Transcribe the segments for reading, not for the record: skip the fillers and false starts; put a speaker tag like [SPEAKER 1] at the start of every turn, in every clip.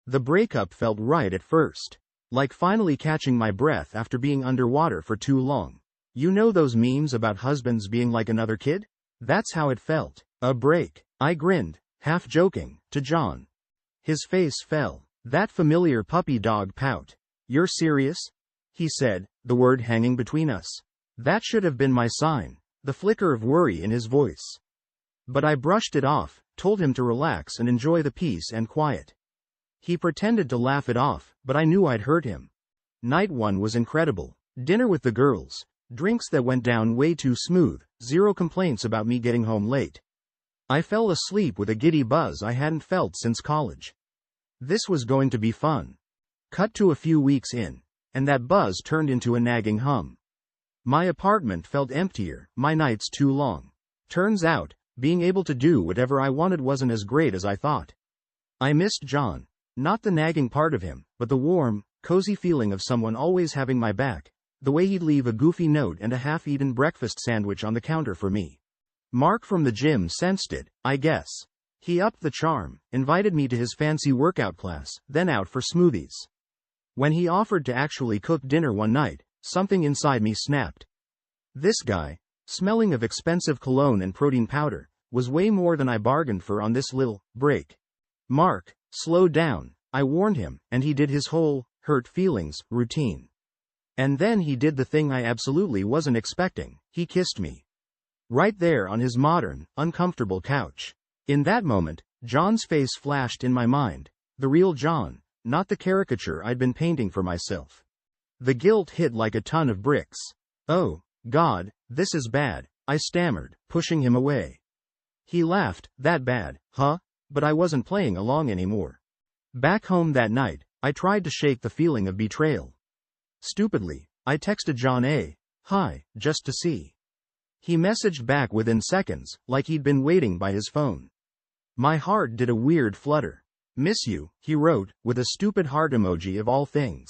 [SPEAKER 1] The breakup felt right at first. Like finally catching my breath after being underwater for too long. You know those memes about husbands being like another kid? That's how it felt. A break. I grinned, half joking, to John. His face fell. That familiar puppy dog pout. You're serious? He said, the word hanging between us. That should have been my sign, the flicker of worry in his voice. But I brushed it off, told him to relax and enjoy the peace and quiet. He pretended to laugh it off, but I knew I'd hurt him. Night 1 was incredible. Dinner with the girls, drinks that went down way too smooth, zero complaints about me getting home late. I fell asleep with a giddy buzz I hadn't felt since college. This was going to be fun. Cut to a few weeks in, and that buzz turned into a nagging hum. My apartment felt emptier, my nights too long. Turns out, being able to do whatever I wanted wasn't as great as I thought. I missed John. Not the nagging part of him, but the warm, cozy feeling of someone always having my back. The way he'd leave a goofy note and a half-eaten breakfast sandwich on the counter for me. Mark from the gym sensed it, I guess. He upped the charm, invited me to his fancy workout class, then out for smoothies. When he offered to actually cook dinner one night, something inside me snapped. This guy, smelling of expensive cologne and protein powder, was way more than I bargained for on this little break. Mark, slow down, I warned him, and he did his whole hurt feelings routine. And then he did the thing I absolutely wasn't expecting. He kissed me. Right there on his modern, uncomfortable couch. In that moment, John's face flashed in my mind. The real John, not the caricature I'd been painting for myself. The guilt hit like a ton of bricks. Oh, God, this is bad, I stammered, pushing him away. He laughed. That bad, huh? But I wasn't playing along anymore. Back home that night, I tried to shake the feeling of betrayal. Stupidly, I texted John hi, just to see. He messaged back within seconds, like he'd been waiting by his phone. My heart did a weird flutter. Miss you, he wrote, with a stupid heart emoji of all things.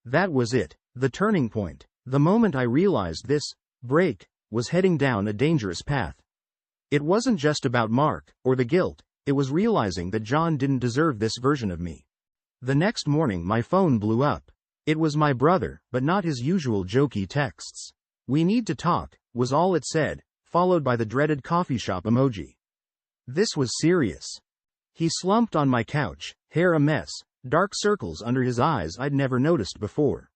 [SPEAKER 1] That was it, the turning point, the moment I realized this break was heading down a dangerous path. It wasn't just about Mark, or the guilt, it was realizing that John didn't deserve this version of me. The next morning my phone blew up. It was my brother, but not his usual jokey texts. We need to talk, was all it said, followed by the dreaded coffee shop emoji. This was serious. He slumped on my couch, hair a mess, dark circles under his eyes I'd never noticed before.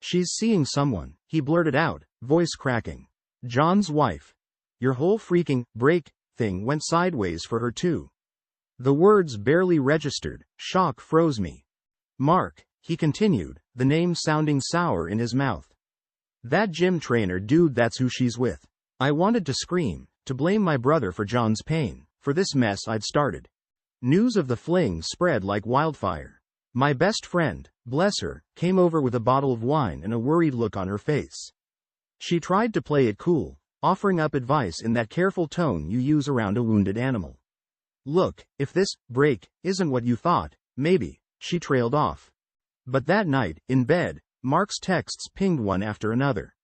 [SPEAKER 1] She's seeing someone, he blurted out, voice cracking. John's wife. Your whole freaking break thing went sideways for her too. The words barely registered, shock froze me. Mark, he continued, the name sounding sour in his mouth. That gym trainer dude, that's who she's with. I wanted to scream, to blame my brother for John's pain, for this mess I'd started. News of the fling spread like wildfire. My best friend, bless her, came over with a bottle of wine and a worried look on her face. She tried to play it cool, offering up advice in that careful tone you use around a wounded animal. Look, if this break isn't what you thought, maybe, she trailed off. But that night, in bed, Mark's texts pinged one after another.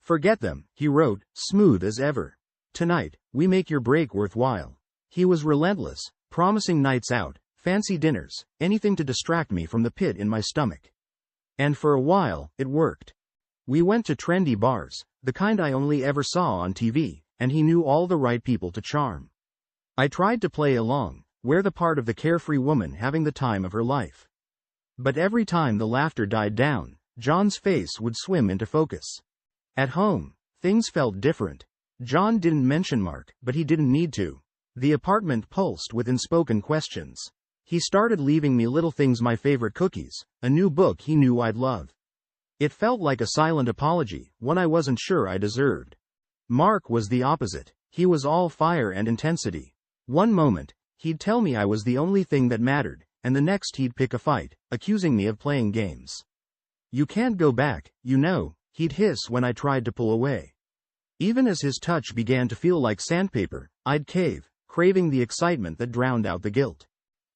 [SPEAKER 1] Forget them, he wrote, smooth as ever. Tonight, we make your break worthwhile. He was relentless, promising nights out, fancy dinners, anything to distract me from the pit in my stomach. And for a while, it worked. We went to trendy bars, the kind I only ever saw on TV, and he knew all the right people to charm. I tried to play along, wear the part of the carefree woman having the time of her life. But every time the laughter died down, John's face would swim into focus. At home, things felt different. John didn't mention Mark, but he didn't need to. The apartment pulsed with unspoken questions. He started leaving me little things, my favorite cookies, a new book he knew I'd love. It felt like a silent apology, one I wasn't sure I deserved. Mark was the opposite. He was all fire and intensity. One moment, he'd tell me I was the only thing that mattered, and the next he'd pick a fight, accusing me of playing games. You can't go back, you know, he'd hiss when I tried to pull away. Even as his touch began to feel like sandpaper, I'd cave, craving the excitement that drowned out the guilt.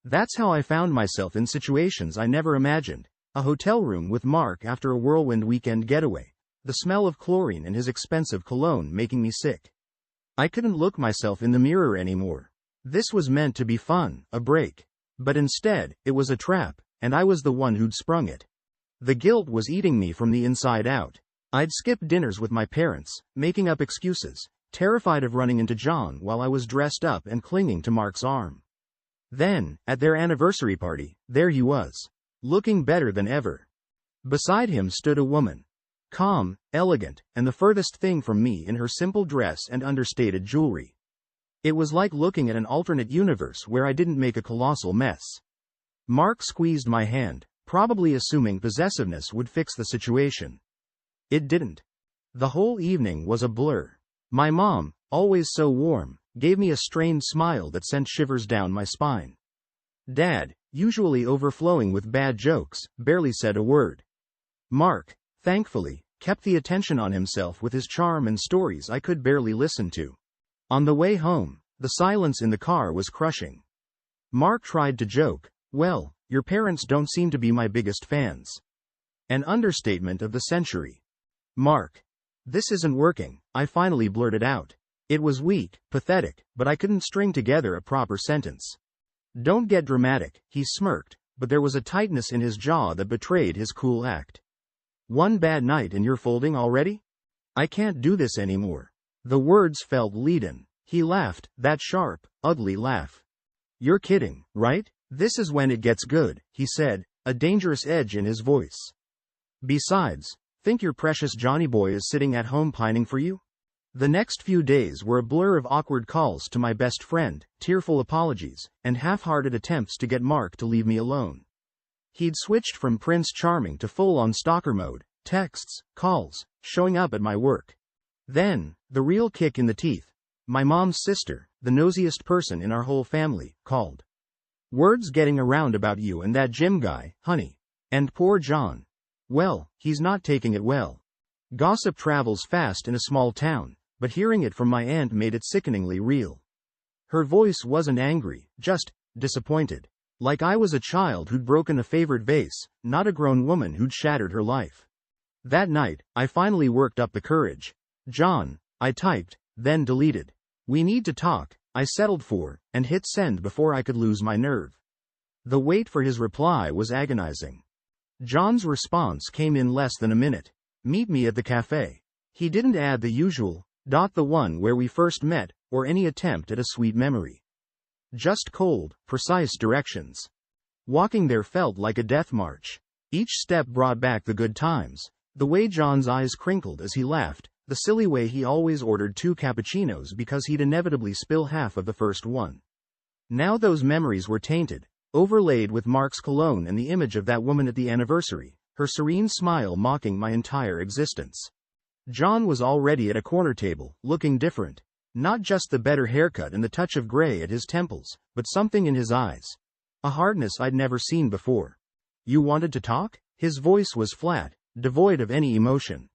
[SPEAKER 1] That's how I found myself in situations I never imagined. A hotel room with Mark after a whirlwind weekend getaway. The smell of chlorine and his expensive cologne making me sick. I couldn't look myself in the mirror anymore. This was meant to be fun, a break. But instead, it was a trap, and I was the one who'd sprung it. The guilt was eating me from the inside out. I'd skipped dinners with my parents, making up excuses, terrified of running into John while I was dressed up and clinging to Mark's arm. Then, at their anniversary party, there he was, looking better than ever. Beside him stood a woman. Calm, elegant, and the furthest thing from me in her simple dress and understated jewelry. It was like looking at an alternate universe where I didn't make a colossal mess. Mark squeezed my hand, probably assuming possessiveness would fix the situation. It didn't. The whole evening was a blur. My mom, always so warm, gave me a strained smile that sent shivers down my spine. Dad, usually overflowing with bad jokes, barely said a word. Mark, thankfully, kept the attention on himself with his charm and stories I could barely listen to. On the way home, the silence in the car was crushing. Mark tried to joke, "Well, your parents don't seem to be my biggest fans." An understatement of the century. "Mark, this isn't working," I finally blurted out. It was weak, pathetic, but I couldn't string together a proper sentence. "Don't get dramatic," he smirked, but there was a tightness in his jaw that betrayed his cool act. "One bad night and you're folding already? I can't do this anymore." The words felt leaden. He laughed, that sharp, ugly laugh. "You're kidding, right? This is when it gets good," he said, a dangerous edge in his voice. "Besides, think your precious Johnny boy is sitting at home pining for you?" The next few days were a blur of awkward calls to my best friend, tearful apologies, and half-hearted attempts to get Mark to leave me alone. He'd switched from Prince Charming to full-on stalker mode, texts, calls, showing up at my work. Then, the real kick in the teeth. My mom's sister, the nosiest person in our whole family, called. "Word's getting around about you and that gym guy, honey. And poor John. Well, he's not taking it well." Gossip travels fast in a small town, but hearing it from my aunt made it sickeningly real. Her voice wasn't angry, just disappointed. Like I was a child who'd broken a favorite vase, not a grown woman who'd shattered her life. That night, I finally worked up the courage. "John," I typed, then deleted. "We need to talk," I settled for, and hit send before I could lose my nerve. The wait for his reply was agonizing. John's response came in less than a minute. "Meet me at the cafe." He didn't add the usual, "the one where we first met," or any attempt at a sweet memory. Just cold, precise directions. Walking there felt like a death march. Each step brought back the good times. The way John's eyes crinkled as he laughed, the silly way he always ordered 2 cappuccinos because he'd inevitably spill half of the first one. Now those memories were tainted, overlaid with Mark's cologne and the image of that woman at the anniversary, her serene smile mocking my entire existence. John was already at a corner table, looking different. Not just the better haircut and the touch of gray at his temples, but something in his eyes. A hardness I'd never seen before. "You wanted to talk?" His voice was flat, devoid of any emotion.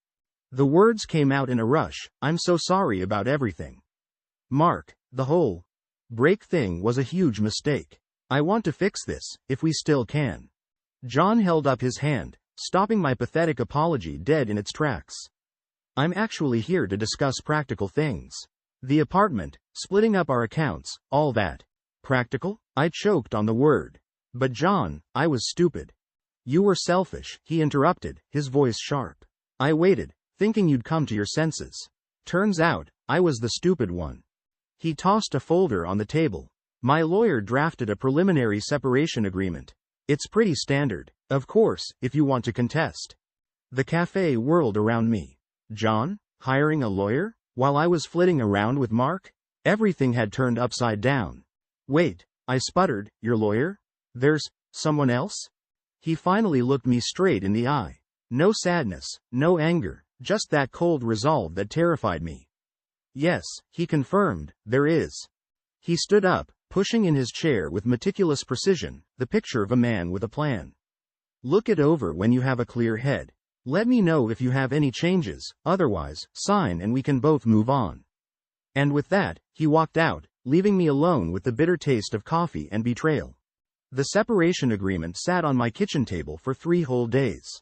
[SPEAKER 1] The words came out in a rush, "I'm so sorry about everything. Mark, the whole break thing was a huge mistake. I want to fix this, if we still can." John held up his hand, stopping my pathetic apology dead in its tracks. "I'm actually here to discuss practical things. The apartment, splitting up our accounts, all that." "Practical?" I choked on the word. "But John, I was stupid." "You were selfish," he interrupted, his voice sharp. "I waited, thinking you'd come to your senses. Turns out, I was the stupid one." He tossed a folder on the table. "My lawyer drafted a preliminary separation agreement. It's pretty standard, of course, if you want to contest." The cafe whirled around me. John, hiring a lawyer? While I was flitting around with Mark? Everything had turned upside down. "Wait," I sputtered, "your lawyer? There's someone else?" He finally looked me straight in the eye. No sadness, no anger, just that cold resolve that terrified me. "Yes," he confirmed, "there is." He stood up, pushing in his chair with meticulous precision, the picture of a man with a plan. "Look it over when you have a clear head. Let me know if you have any changes, otherwise, sign and we can both move on." And with that, he walked out, leaving me alone with the bitter taste of coffee and betrayal. The separation agreement sat on my kitchen table for 3 whole days.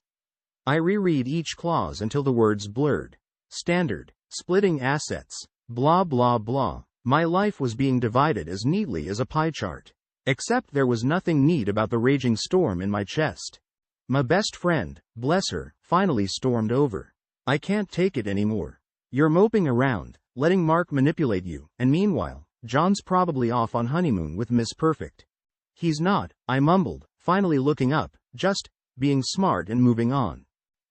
[SPEAKER 1] I reread each clause until the words blurred. Standard, splitting assets, blah blah blah. My life was being divided as neatly as a pie chart. Except there was nothing neat about the raging storm in my chest. My best friend, bless her, finally stormed over. I can't take it anymore. You're moping around, letting Mark manipulate you, and meanwhile, John's probably off on honeymoon with Miss Perfect. He's not, I mumbled, finally looking up, just being smart and moving on.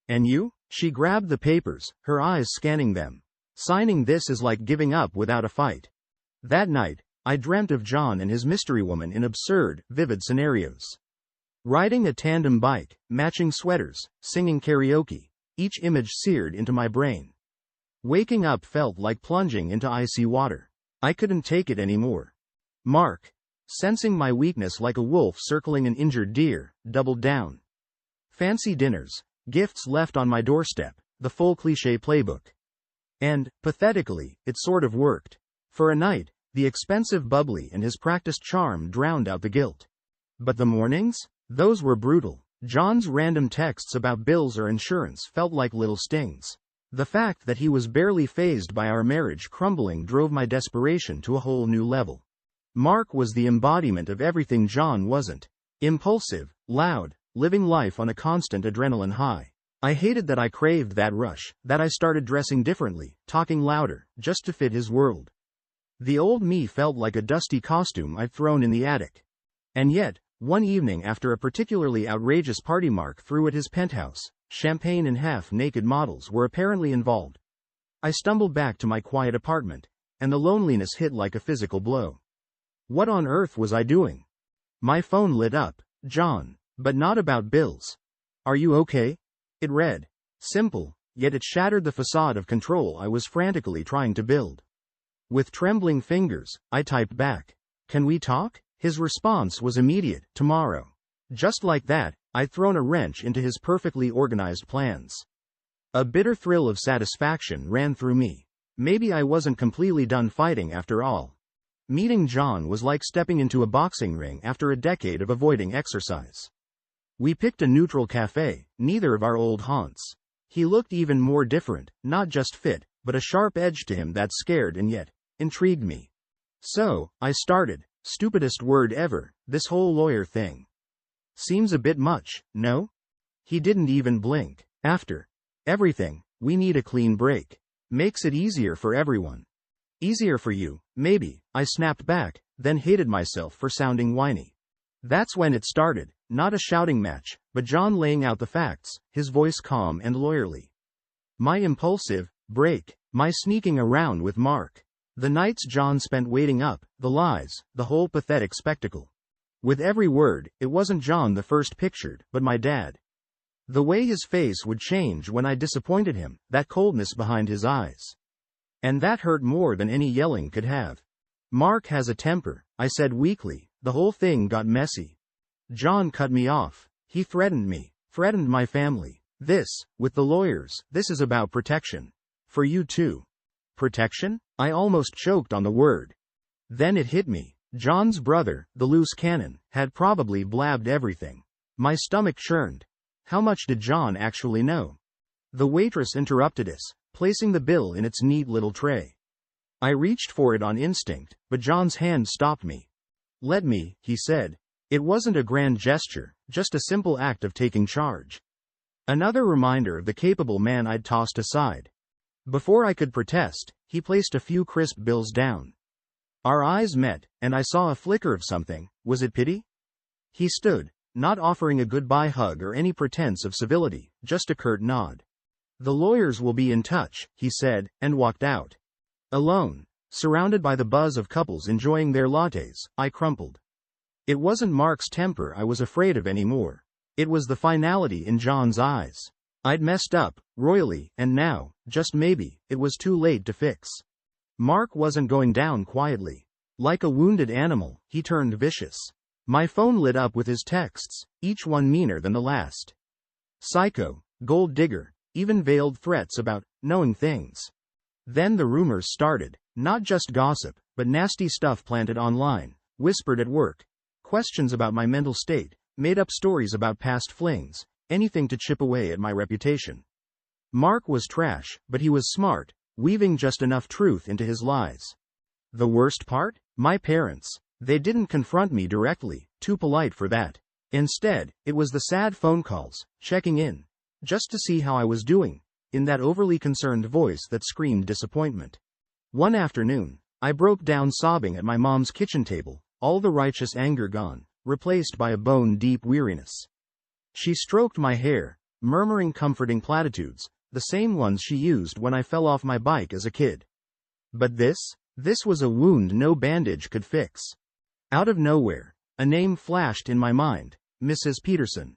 [SPEAKER 1] And you? She grabbed the papers, her eyes scanning them. Signing this is like giving up without a fight. That night, I dreamt of John and his mystery woman in absurd, vivid scenarios. Riding a tandem bike, matching sweaters, singing karaoke, each image seared into my brain. Waking up felt like plunging into icy water. I couldn't take it anymore. Mark, sensing my weakness like a wolf circling an injured deer, doubled down. Fancy dinners, gifts left on my doorstep, the full cliché playbook. And, pathetically, it sort of worked. For a night, the expensive bubbly and his practiced charm drowned out the guilt. But the mornings? Those were brutal. John's random texts about bills or insurance felt like little stings. The fact that he was barely fazed by our marriage crumbling drove my desperation to a whole new level. Mark was the embodiment of everything John wasn't. Impulsive, loud, living life on a constant adrenaline high. I hated that I craved that rush, that I started dressing differently, talking louder, just to fit his world. The old me felt like a dusty costume I'd thrown in the attic. And yet, one evening after a particularly outrageous party Mark threw at his penthouse, champagne and half-naked models were apparently involved. I stumbled back to my quiet apartment, and the loneliness hit like a physical blow. What on earth was I doing? My phone lit up. John, but not about bills. Are you okay? It read. Simple, yet it shattered the facade of control I was frantically trying to build. With trembling fingers, I typed back. Can we talk? His response was immediate. Tomorrow. Just like that, I'd thrown a wrench into his perfectly organized plans. A bitter thrill of satisfaction ran through me. Maybe I wasn't completely done fighting after all. Meeting John was like stepping into a boxing ring after a decade of avoiding exercise. We picked a neutral cafe, neither of our old haunts. He looked even more different, not just fit, but a sharp edge to him that scared and yet intrigued me. So, I started. Stupidest word ever, this whole lawyer thing. Seems a bit much, no? He didn't even blink. After everything, we need a clean break. Makes it easier for everyone. Easier for you, maybe, I snapped back, then hated myself for sounding whiny. That's when it started, not a shouting match, but John laying out the facts, his voice calm and lawyerly. My impulsive break, my sneaking around with Mark. The nights John spent waiting up, the lies, the whole pathetic spectacle. With every word, it wasn't John the first pictured, but my dad. The way his face would change when I disappointed him, that coldness behind his eyes. And that hurt more than any yelling could have. Mark has a temper, I said weakly. The whole thing got messy. John cut me off. He threatened me, threatened my family. This, with the lawyers, this is about protection. For you too. Protection? I almost choked on the word. Then it hit me. John's brother, the loose cannon, had probably blabbed everything. My stomach churned. How much did John actually know? The waitress interrupted us, placing the bill in its neat little tray. I reached for it on instinct, but John's hand stopped me. Let me, he said. It wasn't a grand gesture, just a simple act of taking charge. Another reminder of the capable man I'd tossed aside. Before I could protest, he placed a few crisp bills down. Our eyes met, and I saw a flicker of something. Was it pity? He stood, not offering a goodbye hug or any pretense of civility, just a curt nod. The lawyers will be in touch, he said, and walked out. Alone, surrounded by the buzz of couples enjoying their lattes, I crumpled. It wasn't Mark's temper I was afraid of anymore. It was the finality in John's eyes. I'd messed up, royally, and now, just maybe, it was too late to fix. Mark wasn't going down quietly. Like a wounded animal, he turned vicious. My phone lit up with his texts, each one meaner than the last. Psycho, gold digger, even veiled threats about knowing things. Then the rumors started, not just gossip, but nasty stuff planted online, whispered at work. Questions about my mental state, made up stories about past flings, anything to chip away at my reputation. Mark was trash, but he was smart, weaving just enough truth into his lies. The worst part? My parents. They didn't confront me directly, too polite for that. Instead, it was the sad phone calls, checking in, just to see how I was doing, in that overly concerned voice that screamed disappointment. One afternoon, I broke down sobbing at my mom's kitchen table, all the righteous anger gone, replaced by a bone-deep weariness. She stroked my hair, murmuring comforting platitudes, the same ones she used when I fell off my bike as a kid. But this was a wound no bandage could fix. Out of nowhere, a name flashed in my mind, Mrs. Peterson.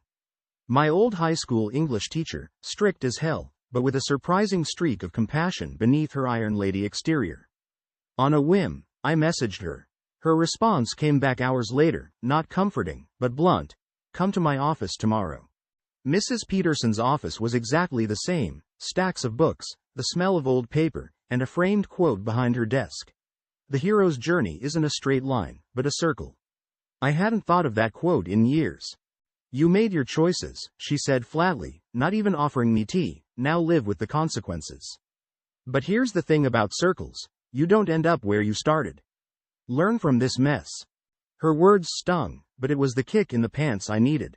[SPEAKER 1] My old high school English teacher, strict as hell, but with a surprising streak of compassion beneath her iron lady exterior. On a whim, I messaged her. Her response came back hours later, not comforting, but blunt. Come to my office tomorrow. Mrs. Peterson's office was exactly the same, stacks of books, the smell of old paper, and a framed quote behind her desk. The hero's journey isn't a straight line, but a circle. I hadn't thought of that quote in years. You made your choices, she said flatly, not even offering me tea, now live with the consequences. But here's the thing about circles, you don't end up where you started. Learn from this mess. Her words stung, but it was the kick in the pants I needed.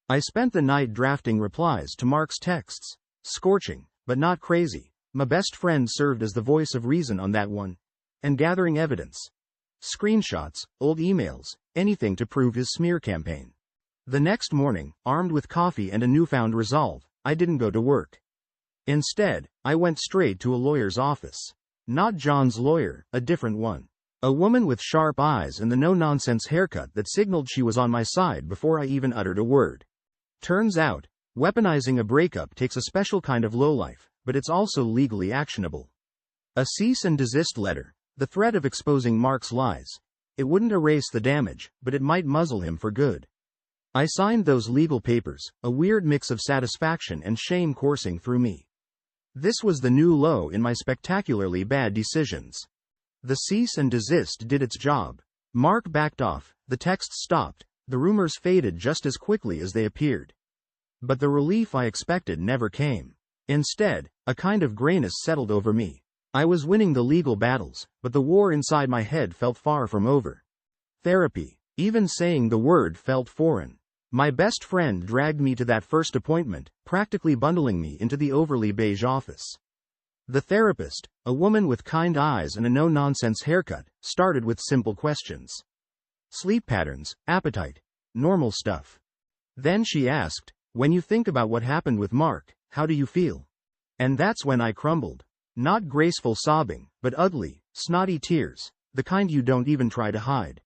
[SPEAKER 1] I spent the night drafting replies to Mark's texts. Scorching, but not crazy. My best friend served as the voice of reason on that one. And gathering evidence. Screenshots, old emails, anything to prove his smear campaign. The next morning, armed with coffee and a newfound resolve, I didn't go to work. Instead, I went straight to a lawyer's office. Not John's lawyer, a different one. A woman with sharp eyes and the no-nonsense haircut that signaled she was on my side before I even uttered a word. Turns out, weaponizing a breakup takes a special kind of lowlife, but it's also legally actionable. A cease and desist letter, the threat of exposing Mark's lies. It wouldn't erase the damage, but it might muzzle him for good. I signed those legal papers, a weird mix of satisfaction and shame coursing through me. This was the new low in my spectacularly bad decisions. The cease and desist did its job. Mark backed off, the texts stopped, the rumors faded just as quickly as they appeared. But the relief I expected never came. Instead, a kind of grayness settled over me. I was winning the legal battles, but the war inside my head felt far from over. Therapy. Even saying the word felt foreign. My best friend dragged me to that first appointment, practically bundling me into the overly beige office. The therapist, a woman with kind eyes and a no-nonsense haircut, started with simple questions. Sleep patterns, appetite, normal stuff. Then she asked, when you think about what happened with Mark, how do you feel? And that's when I crumbled. Not graceful sobbing, but ugly, snotty tears, the kind you don't even try to hide.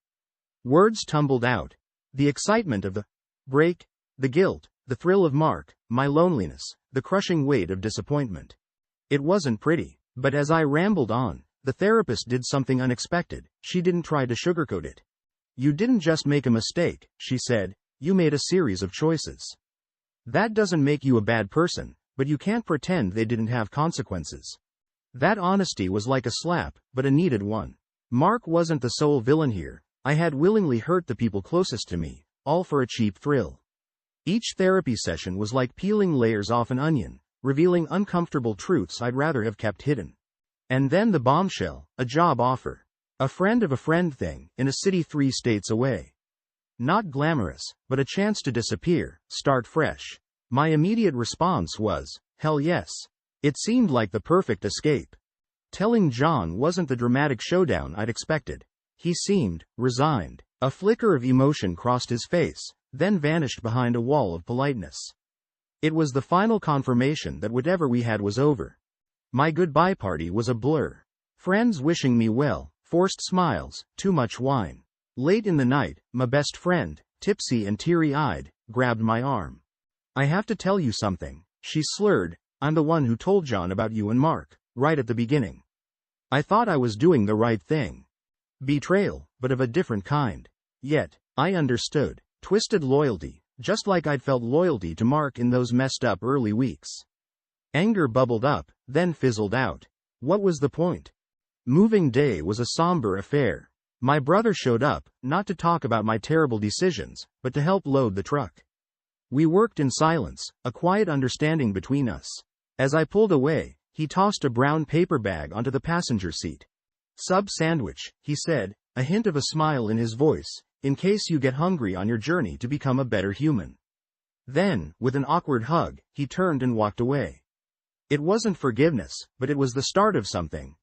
[SPEAKER 1] Words tumbled out. The excitement of the break, the guilt, the thrill of Mark, my loneliness, the crushing weight of disappointment. It wasn't pretty, but as I rambled on, the therapist did something unexpected. She didn't try to sugarcoat it. You didn't just make a mistake, she said, you made a series of choices. That doesn't make you a bad person, but you can't pretend they didn't have consequences. That honesty was like a slap, but a needed one. Mark wasn't the sole villain here. I had willingly hurt the people closest to me, all for a cheap thrill. Each therapy session was like peeling layers off an onion, revealing uncomfortable truths I'd rather have kept hidden. And then the bombshell, a job offer. A friend of a friend thing, in a city 3 states away. Not glamorous, but a chance to disappear, start fresh. My immediate response was, hell yes. It seemed like the perfect escape. Telling John wasn't the dramatic showdown I'd expected. He seemed resigned. A flicker of emotion crossed his face, then vanished behind a wall of politeness. It was the final confirmation that whatever we had was over. My goodbye party was a blur. Friends wishing me well, forced smiles, too much wine. Late in the night, my best friend, tipsy and teary-eyed, grabbed my arm. I have to tell you something, she slurred. I'm the one who told John about you and Mark, right at the beginning. I thought I was doing the right thing. Betrayal, but of a different kind. Yet, I understood. Twisted loyalty, just like I'd felt loyalty to Mark in those messed up early weeks. Anger bubbled up, then fizzled out. What was the point? Moving day was a somber affair. My brother showed up, not to talk about my terrible decisions, but to help load the truck. We worked in silence, a quiet understanding between us. As I pulled away, he tossed a brown paper bag onto the passenger seat. Sub sandwich, he said, a hint of a smile in his voice, in case you get hungry on your journey to become a better human. Then, with an awkward hug, he turned and walked away. It wasn't forgiveness, but it was the start of something.